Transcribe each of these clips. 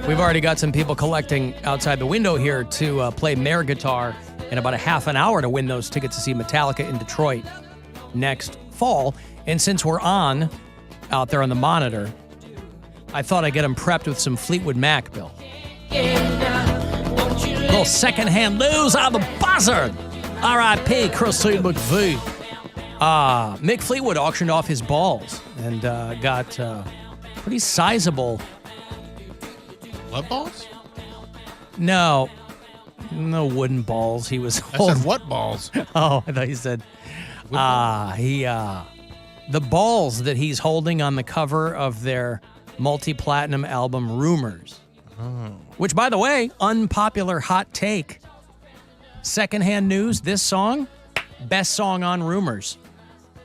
We've already got some people collecting outside the window here to play Mare Guitar in about a half an hour to win those tickets to see Metallica in Detroit next fall. And since we're on out there on the monitor, I thought I'd get them prepped with some Fleetwood Mac, Bill. A little secondhand news on the Buzzard. R.I.P. Christine McVie. Mick Fleetwood auctioned off his balls and got pretty sizable. What balls? No wooden balls. He was I said what balls? Oh, I thought you said the balls that he's holding on the cover of their multi-platinum album Rumors. Oh. Which, by the way, unpopular hot take. Secondhand news, this song, best song on Rumors.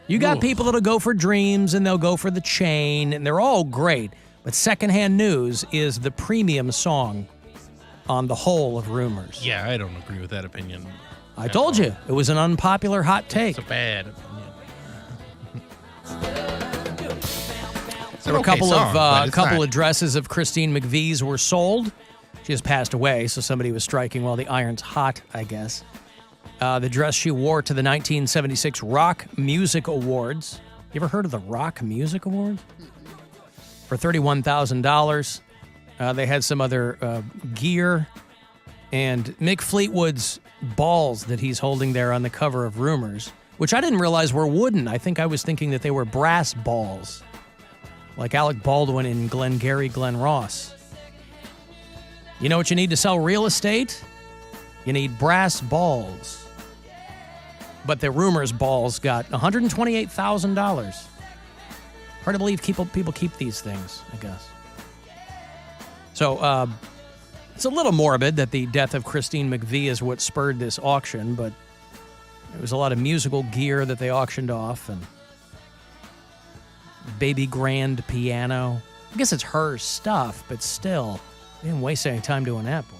You got people that'll go for Dreams and they'll go for The Chain, and they're all great. But Secondhand News is the premium song on the whole of Rumors. Yeah, I don't agree with that opinion. I told you, it was an unpopular hot take. It's a bad opinion. There were a couple of dresses of Christine McVie's were sold. She has passed away, so somebody was striking while the iron's hot, I guess. The dress she wore to the 1976 Rock Music Awards. You ever heard of the Rock Music Awards? For $31,000. They had some other gear. And Mick Fleetwood's balls that he's holding there on the cover of Rumors, which I didn't realize were wooden. I think I was thinking that they were brass balls, like Alec Baldwin in Glengarry Glen Ross. You know what you need to sell real estate? You need brass balls. But the Rumors balls got $128,000. Hard to believe people keep these things, I guess. So it's a little morbid that the death of Christine McVie is what spurred this auction, but there was a lot of musical gear that they auctioned off, and baby grand piano. I guess it's her stuff, but still, they didn't waste any time doing that, boy.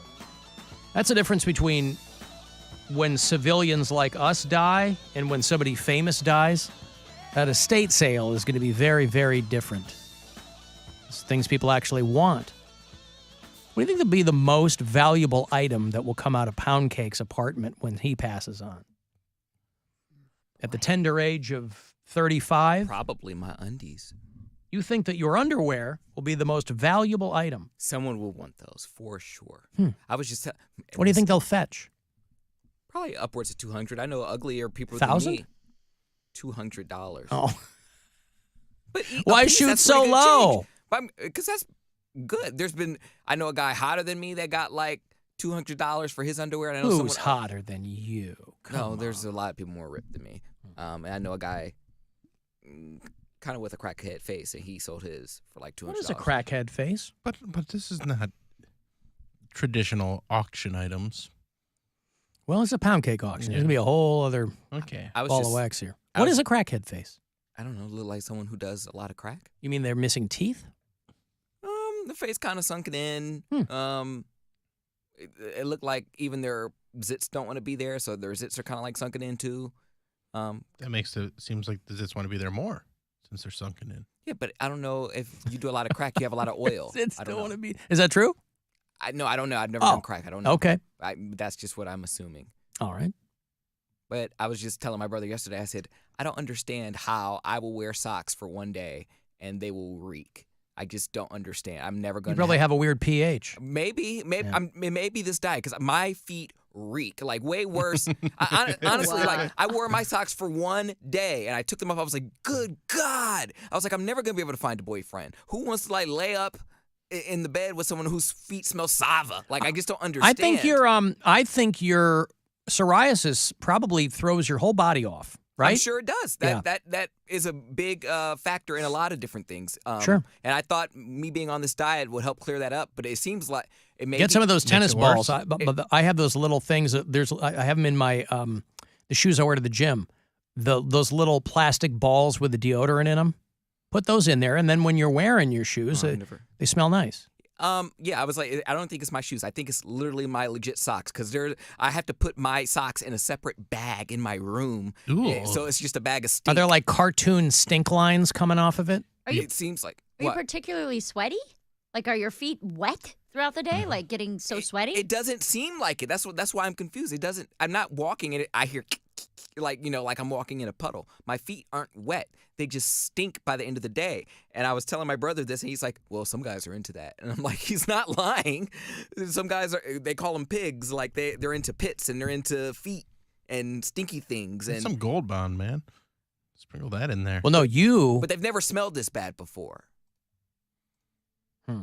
That's the difference between when civilians like us die and when somebody famous dies. That estate sale is going to be very, very different. It's things people actually want. What do you think will be the most valuable item that will come out of Poundcake's apartment when he passes on? At the tender age of 35? Probably my undies. You think that your underwear will be the most valuable item? Someone will want those, for sure. I was just... What do you think they'll fetch? Probably upwards of $200. I know uglier people $1,000? than me. $200. Oh. But why shoot so low? Because that's good. I know a guy hotter than me that got like $200 for his underwear. And I know Who's hotter than you? There's a lot of people more ripped than me. And I know a guy kind of with a crackhead face, and he sold his for like $200. What is a crackhead face? But this is not traditional auction items. Well, it's a Poundcake auction. There's going to be a whole other ball of wax here. What is a crackhead face? I don't know. Look like someone who does a lot of crack. You mean they're missing teeth? The face kind of sunken in. It looked like even their zits don't want to be there, so their zits are kind of like sunken in too. That makes it seems like the zits want to be there more since they're sunken in. Yeah, but I don't know if you do a lot of crack, you have a lot of oil. Zits don't want to be. Is that true? I don't know. I've never done crack. I don't know. Okay. That's just what I'm assuming. All right. But I was just telling my brother yesterday, I said, I don't understand how I will wear socks for one day and they will reek. I just don't understand. I'm never going to. You probably have a weird pH. Maybe this diet, because my feet reek, like way worse. Honestly, like I wore my socks for one day and I took them off. I was like, good God. I was like, I'm never going to be able to find a boyfriend. Who wants to like lay up in the bed with someone whose feet smell sava? Like, I just don't understand. I think your psoriasis probably throws your whole body off, right? I'm sure it does. That is a big factor in a lot of different things. Sure. And I thought me being on this diet would help clear that up, but it seems like it may get some of those tennis balls. I have those little things. I have them in my the shoes I wear to the gym. Those little plastic balls with the deodorant in them. Put those in there, and then when you're wearing your shoes, they smell nice. Yeah, I was like, I don't think it's my shoes. I think it's literally my legit socks, because I have to put my socks in a separate bag in my room. Ooh. So it's just a bag of stink. Are there like cartoon stink lines coming off of it? It seems like. Are you particularly sweaty? Like, are your feet wet throughout the day? Like, getting so sweaty? It doesn't seem like it. That's why I'm confused. It doesn't. I'm not walking in it. I hear like like I'm walking in a puddle. My feet aren't wet. They just stink by the end of the day. And I was telling my brother this, and he's like, "Well, some guys are into that." And I'm like, "He's not lying. Some guys they call them pigs. Like they're into pits and they're into feet and stinky things and some Gold Bond, man. Sprinkle that in there. Well, no, But they've never smelled this bad before.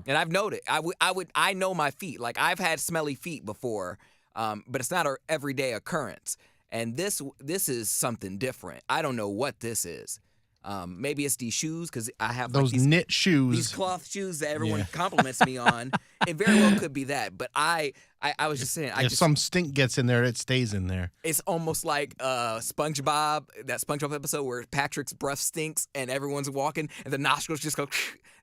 And I've noted. I know my feet. Like I've had smelly feet before, but it's not an everyday occurrence. And this is something different. I don't know what this is. Maybe it's these shoes because I have those these knit shoes, these cloth shoes that everyone compliments me on. It very well could be that. But I was just saying. If some stink gets in there, it stays in there. It's almost like SpongeBob, that SpongeBob episode where Patrick's breath stinks and everyone's walking and the nostrils just go.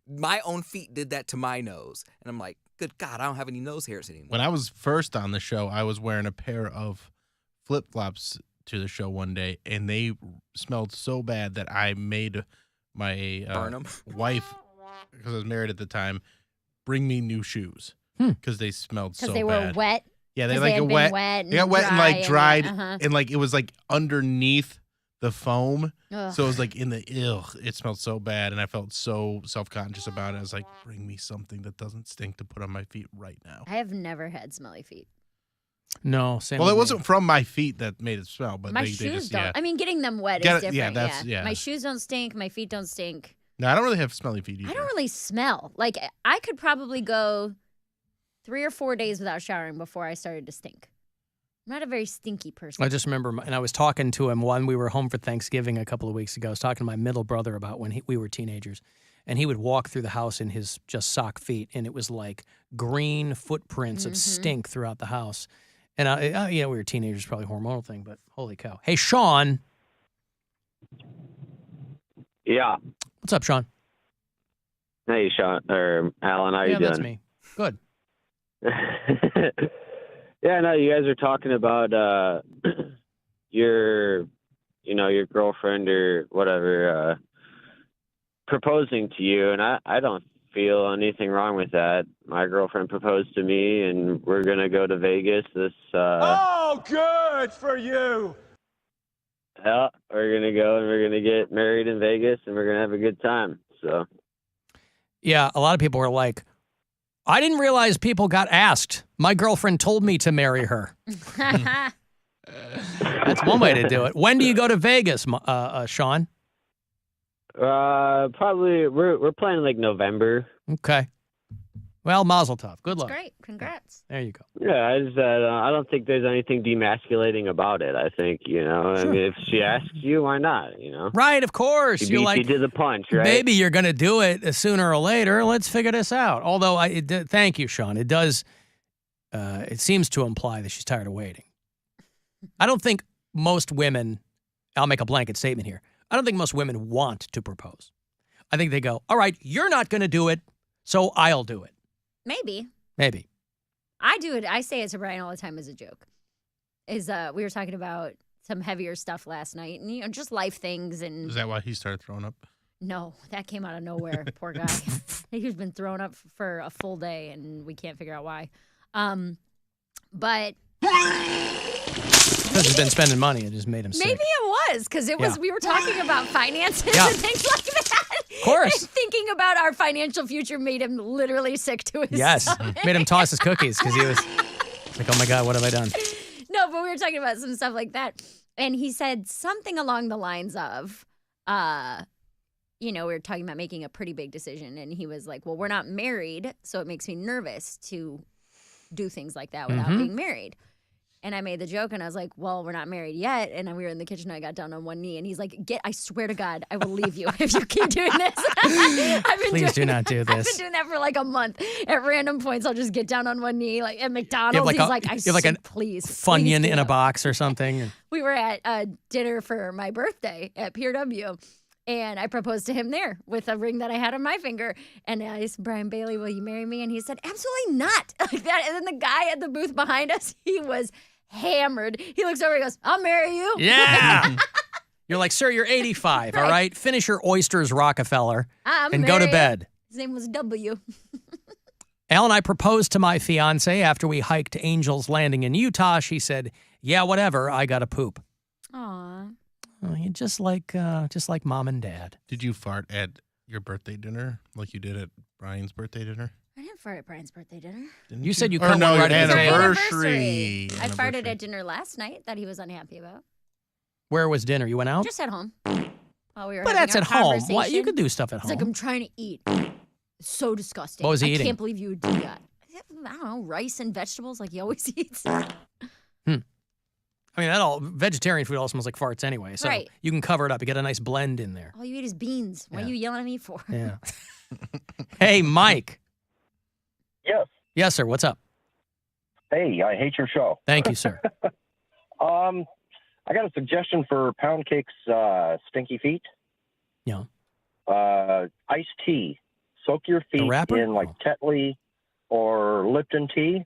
My own feet did that to my nose. And I'm like, good God, I don't have any nose hairs anymore. When I was first on the show, I was wearing a pair of flip-flops to the show one day, and they smelled so bad that I made my wife, because I was married at the time, bring me new shoes because they smelled so bad. Because they were wet? Yeah, they had got been wet they got wet and like dried, and and like it was like underneath the foam. Ugh. So it was like in the it smelled so bad, and I felt so self-conscious about it. I was like, bring me something that doesn't stink to put on my feet right now. I have never had smelly feet. No, same. Well, with it me. wasn't from my feet that made it smell, but My they shoes just, don't. yeah. I mean, getting them wet is different. Yeah. My shoes don't stink. My feet don't stink. No, I don't really have smelly feet either. I don't really smell. Like, I could probably go 3 or 4 days without showering before I started to stink. I'm not a very stinky person. I just remember, and I was talking to him when we were home for Thanksgiving a couple of weeks ago. I was talking to my middle brother about when we were teenagers, and he would walk through the house in his just sock feet, and it was like green footprints of stink throughout the house. And we were teenagers, probably hormonal thing, but holy cow! Hey, Sean. Yeah. What's up, Sean? Hey, Sean or Alan, how you doing? Yeah, that's me. Good. Yeah, no, you guys are talking about your girlfriend or whatever proposing to you, and I don't feel anything wrong with that. My girlfriend proposed to me, and we're gonna go to Vegas this. Oh, good for you. Yeah, we're gonna go and we're gonna get married in Vegas, and we're gonna have a good time. So. Yeah, a lot of people were like, I didn't realize people got asked. My girlfriend told me to marry her. That's one way to do it. When do you go to Vegas, Sean? Probably we're planning like November. Okay. Well, mazel tov. Good luck. Great. Congrats. There you go. Yeah, I don't think there's anything demasculating about it. I think, I mean, if she asks you, why not, Right, of course. She You're beat like, you to the punch, right? Maybe you're going to do it sooner or later. Let's figure this out. Although, thank you, Sean. It does, it seems to imply that she's tired of waiting. I don't think most women, I'll make a blanket statement here. I don't think most women want to propose. I think they go, all right, you're not going to do it, so I'll do it. Maybe. I do it. I say it to Brian all the time as a joke. We were talking about some heavier stuff last night, and just life things. And Is that why he started throwing up? No, that came out of nowhere. Poor guy. He's been thrown up for a full day, and we can't figure out why. But because he's been spending money, it just made him sick. maybe it was because we were talking about finances and things like that. Of course. And thinking about our financial future made him literally sick to his stomach. Made him toss his cookies because he was like, oh my God, what have I done? No, but we were talking about some stuff like that. And he said something along the lines of, we were talking about making a pretty big decision. And he was like, well, we're not married, so it makes me nervous to do things like that without being married. And I made the joke, and I was like, well, we're not married yet. And we were in the kitchen, and I got down on one knee. And he's like, I swear to God, I will leave you if you keep doing this. Please do not do this. I've been doing that for like a month. At random points, I'll just get down on one knee. Like at McDonald's, like he's like, I you have like a please. Funyun please in a box or something. We were at dinner for my birthday at Pier W. And I proposed to him there with a ring that I had on my finger. And I said, Brian Bailey, will you marry me? And he said, absolutely not. Like that. And then the guy at the booth behind us, he was hammered. He looks over and goes, I'll marry you. Yeah. You're like, sir, you're 85, all right? Finish your oysters, Rockefeller, and go to bed. His name was W. Alan, I proposed to my fiance after we hiked to Angel's Landing in Utah. She said, "Yeah, whatever. I gotta poop." Aw. Oh, you're just like mom and dad. Did you fart at your birthday dinner like you did at Brian's birthday dinner? I didn't fart at Brian's birthday dinner. Didn't You said you Or cut no, one right your at the table. anniversary. I farted at dinner last night that he was unhappy about. Where was dinner? You went out? Just at home. While we were But having that's our at home. conversation. What? You could do stuff at It's home. like, I'm trying to eat. It's so disgusting. What was he I eating? can't believe you would do that. I don't know, rice and vegetables like he always eats. I mean, vegetarian food all smells like farts anyway, so Right. you can cover it up. You get a nice blend in there. All you eat is beans. What Yeah. are you yelling at me for? Yeah. Hey, Mike. Yes. Yes, sir. What's up? Hey, I hate your show. Thank you, sir. I got a suggestion for Poundcake's stinky feet. Yeah. Iced tea. Soak your The feet wrapper? in like Tetley or Lipton tea,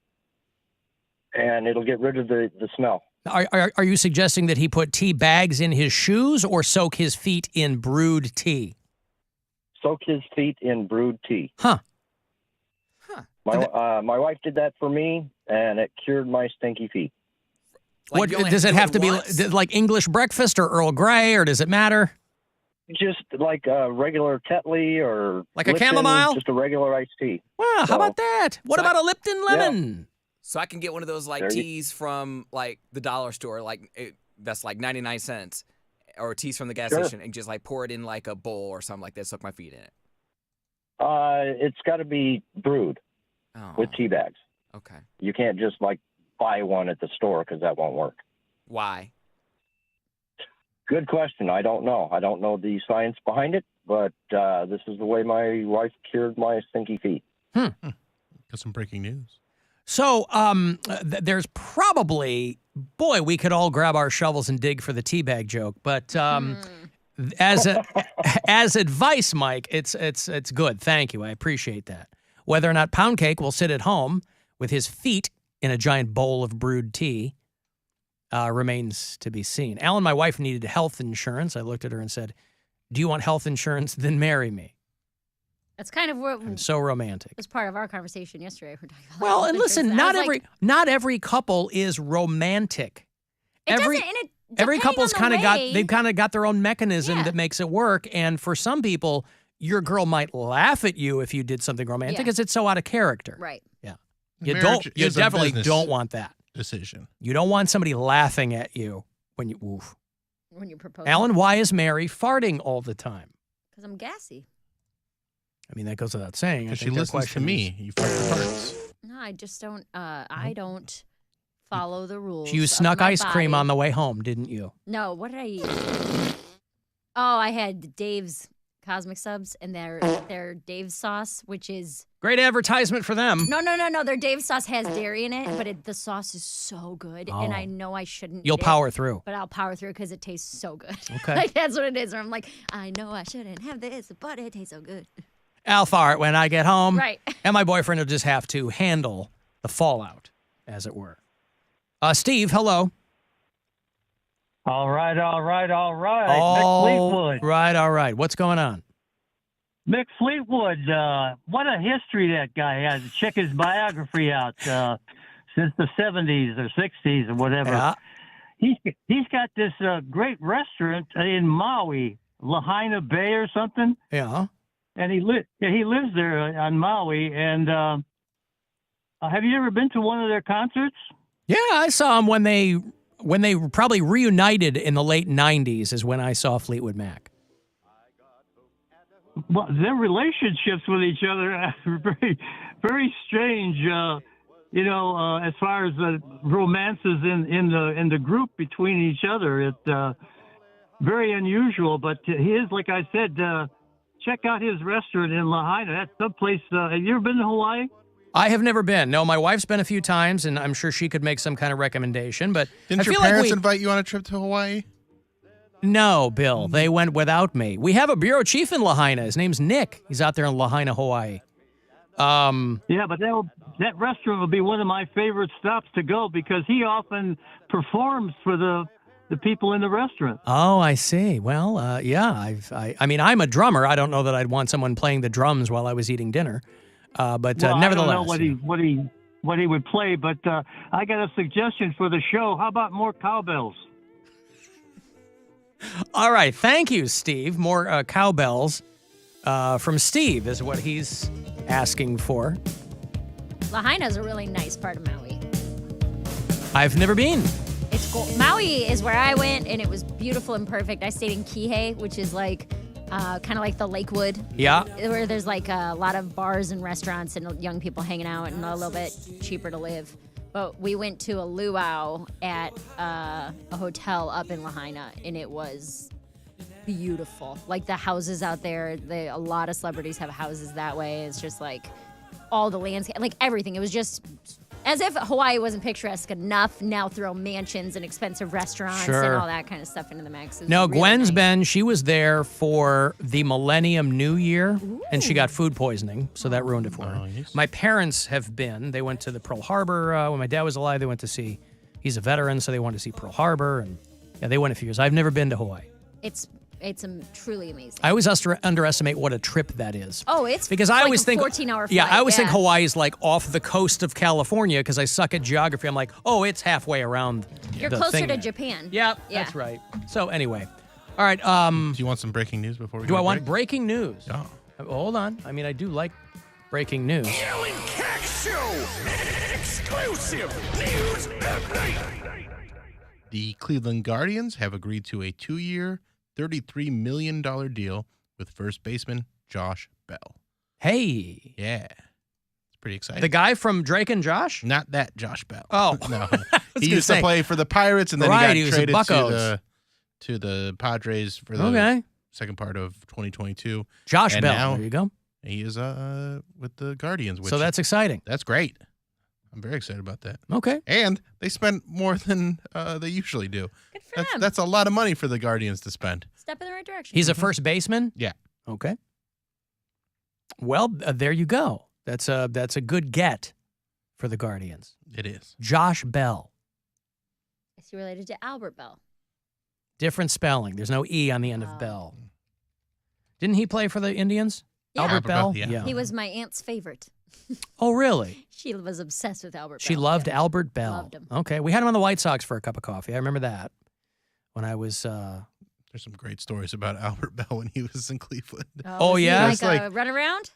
and it'll get rid of the smell. Are you suggesting that he put tea bags in his shoes or soak his feet in brewed tea? Soak his feet in brewed tea. Huh. My wife did that for me, and it cured my stinky feet. Like, What you only does to it do have to be once? like English breakfast or Earl Grey, or does it matter? Just like a regular Tetley or Like a Lipton, chamomile? just a regular iced tea. Well, how So- about that? What So about a Lipton lemon? So I can get one of those like There you- teas from like the dollar store, that's like 99 cents, or teas from the gas Sure. station, and just like pour it in like a bowl or something like that. Soak my feet in it. It's got to be brewed Oh, with tea bags. okay. You can't just like buy one at the store because that won't work. Why? Good question. I don't know. I don't know the science behind it, but this is the way my wife cured my stinky feet. Got some breaking news. So there's probably, boy, we could all grab our shovels and dig for the teabag joke, but as advice, Mike, it's good. Thank you. I appreciate that. Whether or not Poundcake will sit at home with his feet in a giant bowl of brewed tea remains to be seen. Alan, my wife, needed health insurance. I looked at her and said, "Do you want health insurance? Then marry me." That's kind of what I'm so romantic. was part of our conversation yesterday. We're talking about Well, health and insurance, listen, and I was like, not every couple is romantic. Every depending couple's on the they've kind of got their own mechanism Yeah. that makes it work. And for some people, your girl might laugh at you if you did something romantic Yeah. because it's so out of character. right. You Marriage you is a definitely business don't want that. decision. You don't want somebody laughing at you when you oof. When you propose, Alan, why is Mary farting all the time? because I'm gassy. I mean, that goes without saying. I Because she think their listens to question me. You fart your farts. No, I just don't. I don't follow the rules. You of snuck my ice cream body. on the way home, didn't you? No, what did I eat? Oh, I had Dave's Cosmic Subs and their Dave's sauce, which is Great advertisement for them. no. Their Dave's sauce has dairy in it, but the sauce is so good, and I know I shouldn't. You'll eat it, power through. but I'll power through because it tastes so good. Okay. Like that's what it is. Where I'm like, I know I shouldn't have this, but it tastes so good. I'll fart when I get home. Right. And my boyfriend will just have to handle the fallout, as it were. Steve, hello. All right. All Mick Fleetwood. right, all right. What's going on? Mick Fleetwood, what a history that guy has. Check his biography out since the 70s or 60s or whatever. Yeah. He's got this great restaurant in Maui, Lahaina Bay or something, Yeah. and he lives there on Maui. And have you ever been to one of their concerts? Yeah, I saw him when they probably reunited in the late 90s is when I saw Fleetwood Mac. Well, their relationships with each other are very, very strange. As far as the romances in the group between each other, it's very unusual. But he is, like I said, check out his restaurant in Lahaina. That's someplace. Have you ever been to Hawaii? I have never been. No, my wife's been a few times, and I'm sure she could make some kind of recommendation. But Didn't I your feel parents like invite you on a trip to Hawaii? No, Bill. They went without me. We have a bureau chief in Lahaina. His name's Nick. He's out there in Lahaina, Hawaii. Yeah, but that restaurant will be one of my favorite stops to go because he often performs for the people in the restaurant. Oh, I see. Well, yeah. I mean, I'm a drummer. I don't know that I'd want someone playing the drums while I was eating dinner. But Well, nevertheless, I don't know what he would play, but I got a suggestion for the show. How about more cowbells? All right, thank you, Steve. More cowbells from Steve is what he's asking for. Lahaina's a really nice part of Maui. I've never been. It's cool. Maui is where I went, and it was beautiful and perfect. I stayed in Kihei, which is like kind of like the Lakewood. Yeah. Where there's like a lot of bars and restaurants and young people hanging out and a little bit cheaper to live. But we went to a luau at a hotel up in Lahaina, and it was beautiful. Like the houses out there, a lot of celebrities have houses that way. It's just like all the landscape, like everything. It was just as if Hawaii wasn't picturesque enough. Now throw mansions and expensive restaurants and all that kind of stuff into the mix. No, really Gwen's nice. been, she was there for the Millennium New Year, and she got food poisoning, so that ruined it for her. Nice. My parents have been. They went to the Pearl Harbor. When my dad was alive, they went to see, he's a veteran, so they wanted to see Pearl Harbor, and yeah, they went a few years. I've never been to Hawaii. It's truly amazing. I always underestimate what a trip that is. Oh, it's because like I always a think 14-hour flight. Yeah, I always think Hawaii is like off the coast of California because I suck at geography. I'm like, oh, it's halfway around. You're the closer thing to there. Japan. Yep, Yeah. that's right. So anyway, all right. Do you want some breaking news before we Do go I to want break? breaking news? Yeah. Hold on. I mean, I do like breaking news. Alan Cox Show. Exclusive news update. The Cleveland Guardians have agreed to a 2-year, $33 million deal with first baseman Josh Bell. Hey. Yeah. It's pretty exciting. The guy from Drake and Josh? Not that Josh Bell. Oh. No. was He gonna used say. to play for the Pirates, and then Right, he he was got at traded Buccos. to the Padres for the Okay. second part of 2022. Josh And Bell. now There you go. He is with the Guardians. Which So that's exciting. That's great. I'm very excited about that. Okay. And they spent more than they usually do. Good for them. That's a lot of money for the Guardians to spend. Step in the right direction. He's a first baseman? Yeah. Okay. Well, there you go. That's a good get for the Guardians. It is. Josh Bell. Is he related to Albert Bell? Different spelling. There's no E on the end of Bell. Didn't he play for the Indians? Yeah. Albert Bell? Yeah. He was my aunt's favorite. Oh, really? She was obsessed with Albert Bell. She loved yeah. Albert Bell. Loved him. Okay. We had him on the White Sox for a cup of coffee. I remember that when I was. There's some great stories about Albert Bell when he was in Cleveland. Oh, was he yeah? Like It's a like- runaround?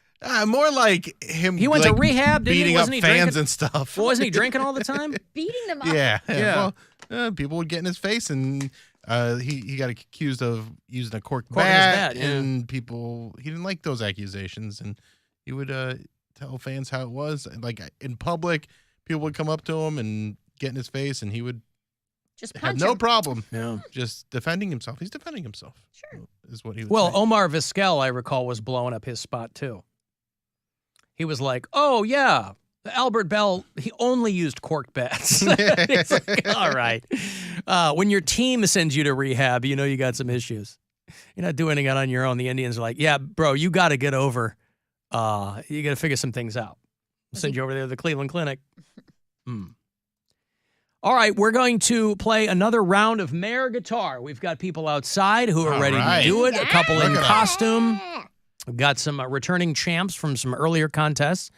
More like him. He went to like, rehab, didn't he? beating up Wasn't he fans drinking? and stuff. Well, wasn't he drinking all the time? Beating them up. Yeah. Yeah. Well, people would get in his face, and he got accused of using a cork Corking his bat, bat, yeah. and he didn't like those accusations, and he would tell fans how it was. And, like in public, people would come up to him and get in his face, and he would Just have punch no him. problem Yeah. just defending himself. He's defending himself. Sure. Is what he would Well, say. Omar Vizquel, I recall, was blowing up his spot too. He was like, "Oh yeah, Albert Bell. He only used cork bats." It's like, all right. When your team sends you to rehab, you know you got some issues. You're not doing it on your own. The Indians are like, "Yeah, bro, you got to get over. You got to figure some things out. We'll send you over there to the Cleveland Clinic." All right, we're going to play another round of Mayor Guitar. We've got people outside who are All ready right. to do it. A couple in Look at 'em. costume. We've got some returning champs from some earlier contests.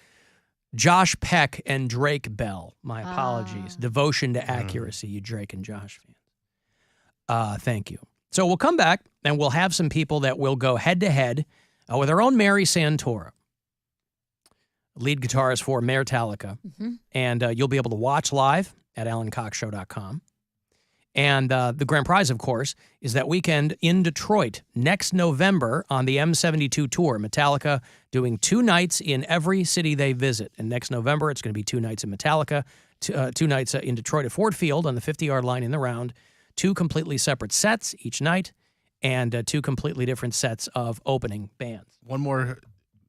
Josh Peck and Drake Bell. My apologies. Devotion to accuracy, you Drake and Josh fans. Thank you. So we'll come back and we'll have some people that will go head to head with our own Mary Santora, lead guitarist for Metallica. And you'll be able to watch live at alancoxshow.com. And the grand prize, of course, is that weekend in Detroit next November on the M72 tour. Metallica doing 2 nights in every city they visit. And next November, it's going to be 2 nights in Metallica, 2 nights in Detroit at Ford Field on the 50-yard line in the round, 2 completely separate sets each night, and 2 completely different sets of opening bands. One more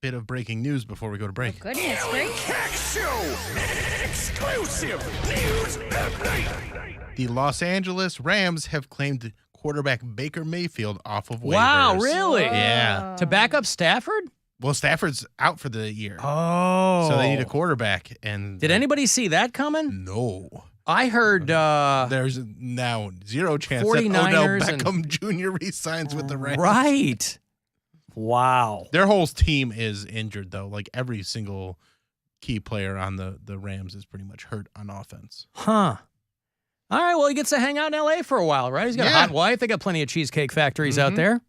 bit of breaking news before we go to break. Goodness, Alan great. Cox Show. Exclusive news update. The Los Angeles Rams have claimed quarterback Baker Mayfield off of waivers. Wow, really? Yeah. To back up Stafford? Well, Stafford's out for the year. Oh. So they need a quarterback. And Did anybody see that coming? No. I heard There's now zero chance that 49ers Odell and- Beckham Jr. resigns with the Rams. right. Wow. Their whole team is injured, though. Like, every single key player on the Rams is pretty much hurt on offense. Huh. All right, well, he gets to hang out in L.A. for a while, right? He's got a hot wife. They got plenty of cheesecake factories out there.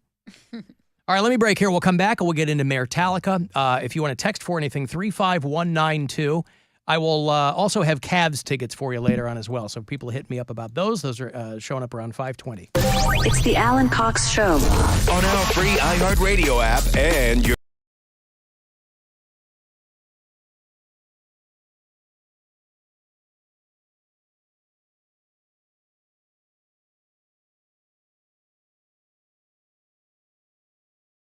All right, let me break here. We'll come back and we'll get into Metallica. If you want to text for anything, 35192. I will also have Cavs tickets for you later on as well. So people hit me up about those. Those are showing up around 520. It's the Alan Cox Show. On our free iHeartRadio app and your